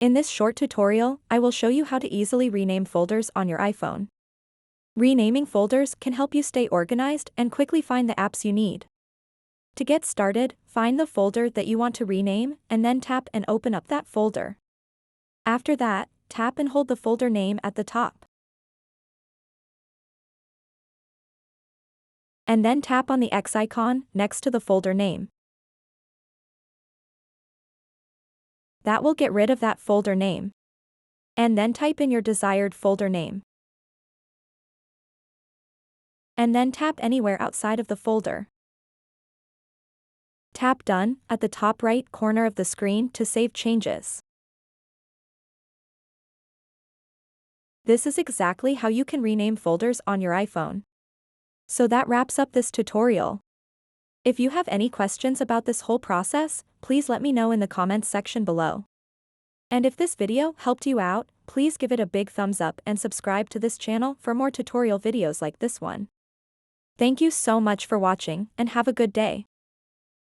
In this short tutorial, I will show you how to easily rename folders on your iPhone. Renaming folders can help you stay organized and quickly find the apps you need. To get started, find the folder that you want to rename and then tap and open up that folder. After that, tap and hold the folder name at the top. And then tap on the X icon next to the folder name. That will get rid of that folder name. And then type in your desired folder name. And then tap anywhere outside of the folder. Tap Done at the top right corner of the screen to save changes. This is exactly how you can rename folders on your iPhone. So that wraps up this tutorial. If you have any questions about this whole process, please let me know in the comments section below. And if this video helped you out, please give it a big thumbs up and subscribe to this channel for more tutorial videos like this one. Thank you so much for watching and have a good day.